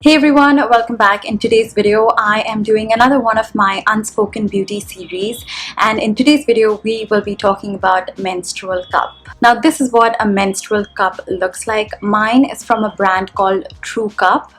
Hey everyone, welcome back. In today's video, I am doing another one of my Unspoken beauty series, and in today's video, we will be talking about menstrual cup. Now, this is what a menstrual cup looks like. Mine is from a brand called True Cup.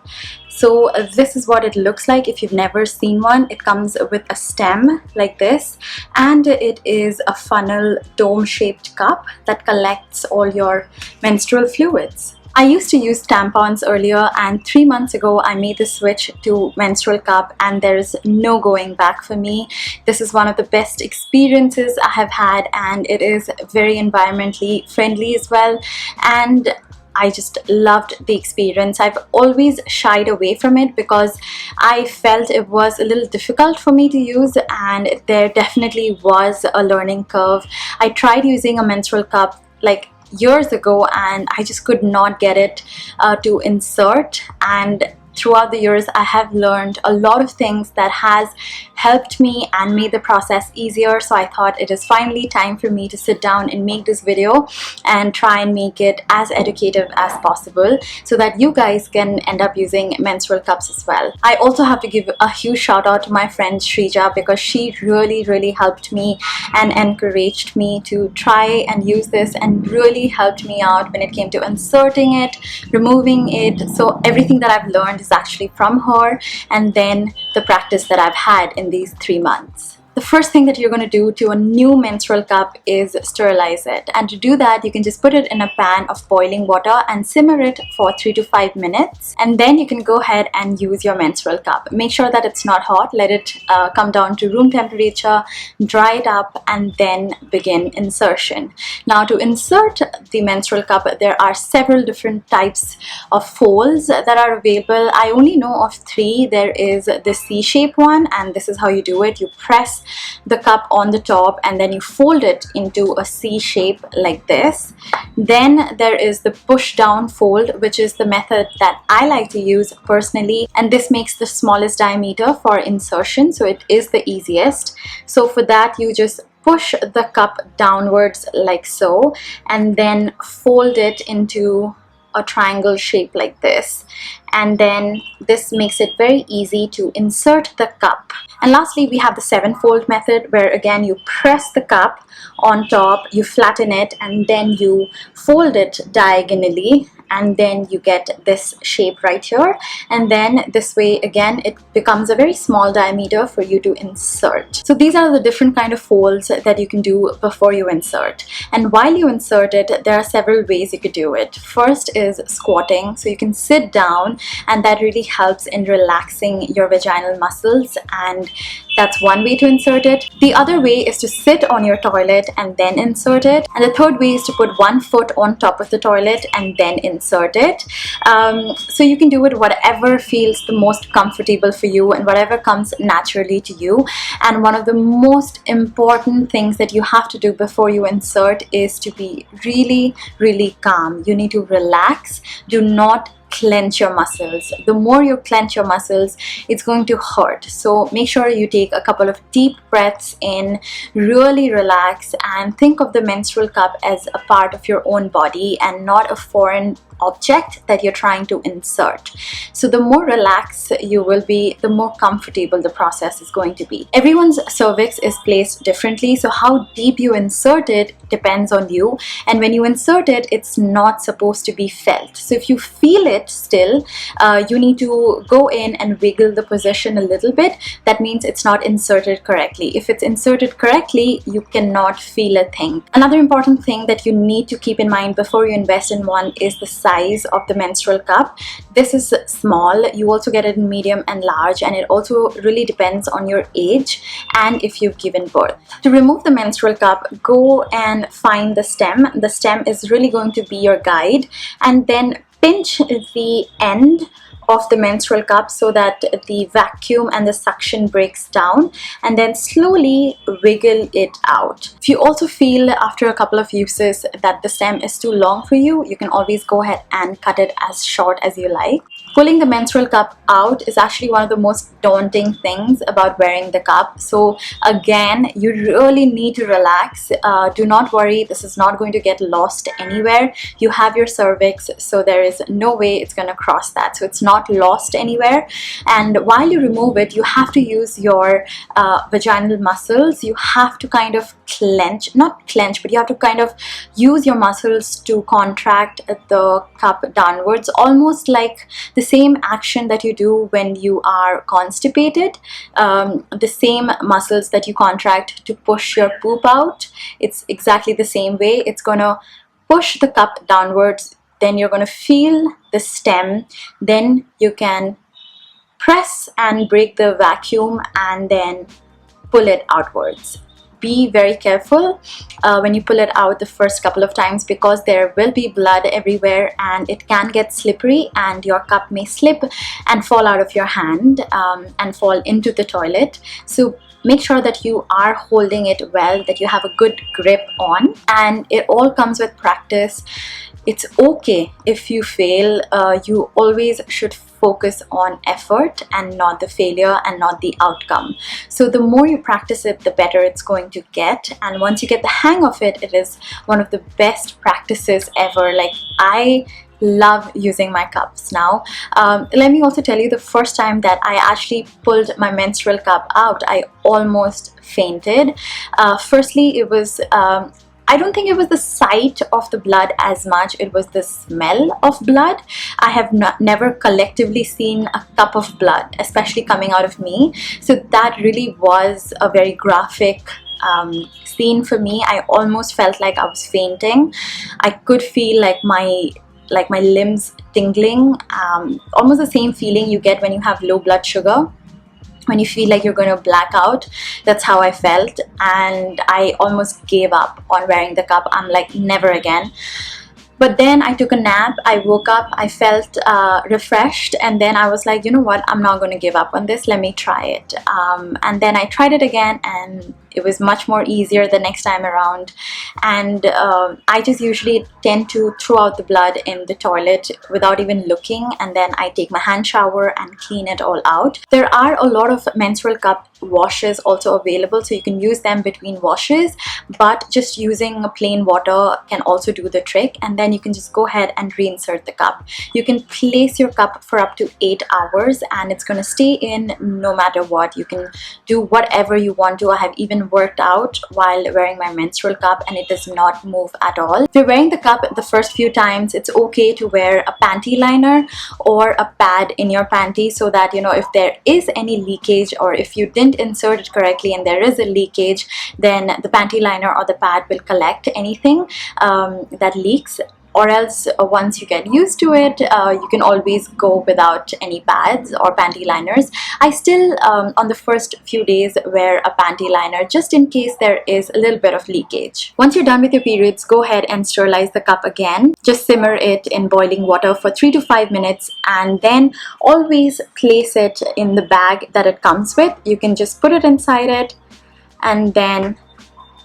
So this is what it looks like if you've never seen one. It comes with a stem like this, and it is a funnel dome-shaped cup that collects all your menstrual fluids. I used to use tampons earlier, and 3 months ago I made the switch to menstrual cup, and there is no going back for me. This is one of the best experiences I have had, and it is very environmentally friendly as well, and I just loved the experience. I've always shied away from it because I felt it was a little difficult for me to use, and there definitely was a learning curve. I tried using a menstrual cup like years ago, and I just could not get it to insert, and throughout the years I have learned a lot of things that has helped me and made the process easier. So I thought it is finally time for me to sit down and make this video and try and make it as educative as possible so that you guys can end up using menstrual cups as well. I also have to give a huge shout out to my friend Shrija, because she really helped me and encouraged me to try and use this, and really helped me out when it came to inserting it, removing it. So everything that I've learned is actually from her, and then the practice that I've had in these 3 months. The first thing that you're going to do to a new menstrual cup is sterilize it, and to do that you can just put it in a pan of boiling water and simmer it for 3 to 5 minutes, and then you can go ahead and use your menstrual cup. Make sure that it's not hot, let it come down to room temperature, dry it up, and then begin insertion. Now, to insert the menstrual cup, there are several different types of folds that are available. I only know of 3. There is the C-shape one, and this is how you do it. You press the cup on the top and then you fold it into a C shape like this. Then there is the push down fold, which is the method that I like to use personally, and this makes the smallest diameter for insertion, so it is the easiest. So for that, you just push the cup downwards like so, and then fold it into a triangle shape like this, and then this makes it very easy to insert the cup. And lastly, we have the 7-fold method, where again you press the cup on top, you flatten it, and then you fold it diagonally, and then you get this shape right here, and then this way again it becomes a very small diameter for you to insert. So these are the different kind of folds that you can do before you insert, and while you insert it, there are several ways you could do it. First is squatting, so you can sit down, and that really helps in relaxing your vaginal muscles, and that's one way to insert it. The other way is to sit on your toilet and then insert it, and the third way is to put one foot on top of the toilet and then insert it. So you can do it whatever feels the most comfortable for you and whatever comes naturally to you. And one of the most important things that you have to do before you insert is to be really calm. You need to relax. Do not clench your muscles. The more you clench your muscles, it's going to hurt. So make sure you take a couple of deep breaths in, really relax, and think of the menstrual cup as a part of your own body and not a foreign object that you're trying to insert. So the more relaxed you will be, the more comfortable the process is going to be. Everyone's cervix is placed differently, so how deep you insert it depends on you, and when you insert it, it's not supposed to be felt. So if you feel it still, you need to go in and wiggle the position a little bit. That means it's not inserted correctly. If it's inserted correctly, you cannot feel a thing. Another important thing that you need to keep in mind before you invest in one is the size of the menstrual cup. This is small. You also get it in medium and large, and it also really depends on your age and if you've given birth. To remove the menstrual cup, go and find the stem. The stem is really going to be your guide, and then pinch the end of the menstrual cup so that the vacuum and the suction breaks down, and then slowly wiggle it out. If you also feel after a couple of uses that the stem is too long for you, you can always go ahead and cut it as short as you like. Pulling the menstrual cup out is actually one of the most daunting things about wearing the cup. So again, you really need to relax. Do not worry, this is not going to get lost anywhere. You have your cervix, so there is no way it's going to cross that, so it's not lost anywhere. And while you remove it, you have to use your vaginal muscles. You have to kind of clench, not clench, but you have to kind of use your muscles to contract the cup downwards, almost like the same action that you do when you are constipated. The same muscles that you contract to push your poop out, it's exactly the same way. It's gonna push the cup downwards, then you're gonna feel the stem, then you can press and break the vacuum and then pull it outwards. Be very careful when you pull it out the first couple of times, because there will be blood everywhere and it can get slippery and your cup may slip and fall out of your hand and fall into the toilet. So make sure that you are holding it well, that you have a good grip on, and it all comes with practice. It's okay if you fail. You always should focus on effort and not the failure and not the outcome. So the more you practice it, the better it's going to get, and once you get the hang of it, it is one of the best practices ever. Like, I love using my cups now. Let me also tell you, the first time that I actually pulled my menstrual cup out, I almost fainted. Firstly, it was I don't think it was the sight of the blood as much, it was the smell of blood. I have never collectively seen a cup of blood, especially coming out of me. So that really was a very graphic scene for me. I almost felt like I was fainting. I could feel like my limbs tingling, almost the same feeling you get when you have low blood sugar, when you feel like you're going to black out. That's how I felt, and I almost gave up on wearing the cup. I'm like, never again. But then I took a nap, I woke up, I felt refreshed, and then I was like, you know what, I'm not going to give up on this, let me try it. And then I tried it again, and it was much more easier the next time around. And I just usually tend to throw out the blood in the toilet without even looking, and then I take my hand shower and clean it all out. There are a lot of menstrual cup washes also available, so you can use them between washes, but just using plain water can also do the trick. And then you can just go ahead and reinsert the cup. You can place your cup for up to 8 hours and it's going to stay in no matter what. You can do whatever you want to. I have even worked out while wearing my menstrual cup and it does not move at all. If you're wearing the cup the first few times, it's okay to wear a panty liner or a pad in your panty, so that, you know, if there is any leakage or if you didn't insert it correctly and there is a leakage, then the panty liner or the pad will collect anything that leaks. Or else once you get used to it, you can always go without any pads or panty liners. I still on the first few days wear a panty liner just in case there is a little bit of leakage. Once you're done with your periods, go ahead and sterilize the cup again. Just simmer it in boiling water for 3 to 5 minutes and then always place it in the bag that it comes with. You can just put it inside it and then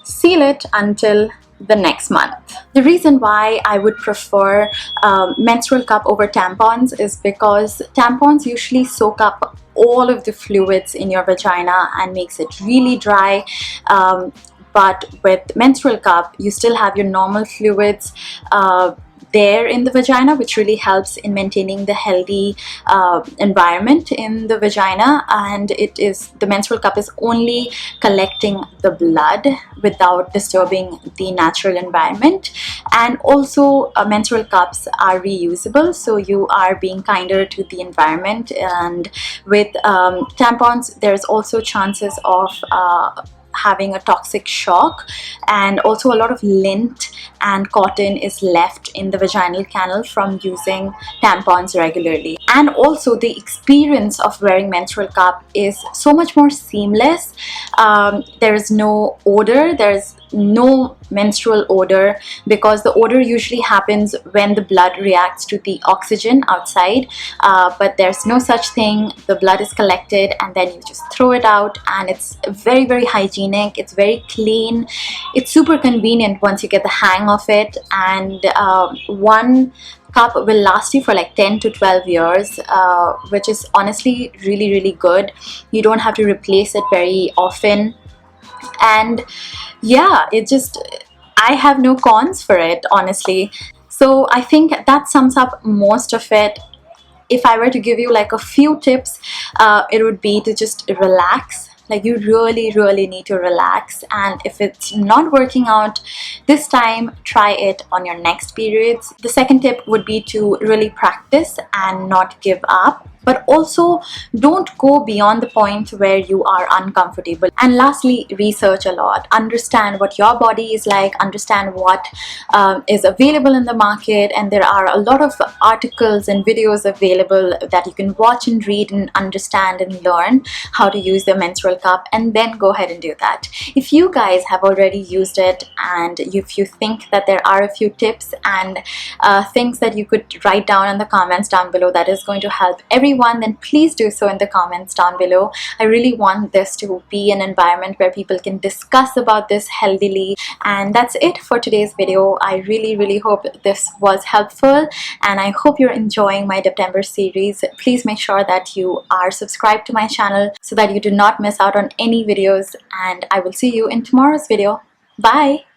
seal it until the next month. The reason why I would prefer menstrual cup over tampons is because tampons usually soak up all of the fluids in your vagina and makes it really dry. But with menstrual cup, you still have your normal fluids there in the vagina, which really helps in maintaining the healthy environment in the vagina. And it is, the menstrual cup is only collecting the blood without disturbing the natural environment. And also menstrual cups are reusable, so you are being kinder to the environment. And with tampons, there's also chances of having a toxic shock, and also a lot of lint and cotton is left in the vaginal canal from using tampons regularly. And also the experience of wearing menstrual cup is so much more seamless. There is no odor, there's no menstrual odor, because the odor usually happens when the blood reacts to the oxygen outside, but there's no such thing. The blood is collected and then you just throw it out, and it's very, very hygienic, it's very clean, it's super convenient once you get the hang of it. And one cup will last you for like 10 to 12 years, which is honestly really good. You don't have to replace it very often, and yeah, I have no cons for it, honestly. So I think that sums up most of it. If I were to give you like a few tips, it would be to just relax. Like, you really need to relax, and if it's not working out this time, try it on your next periods. The second tip would be to really practice and not give up, but also don't go beyond the point where you are uncomfortable. And lastly, research a lot. Understand what your body is like, understand what is available in the market, and there are a lot of articles and videos available that you can watch and read and understand and learn how to use the menstrual cup, and then go ahead and do that. If you guys have already used it, and if you think that there are a few tips and things that you could write down in the comments down below that is going to help everyone, then please do so in the comments down below. I really want this to be an environment where people can discuss about this healthily. And that's it for today's video. I really hope this was helpful, and I hope you're enjoying my September series. Please make sure that you are subscribed to my channel so that you do not miss out on any videos, and I will see you in tomorrow's video. Bye!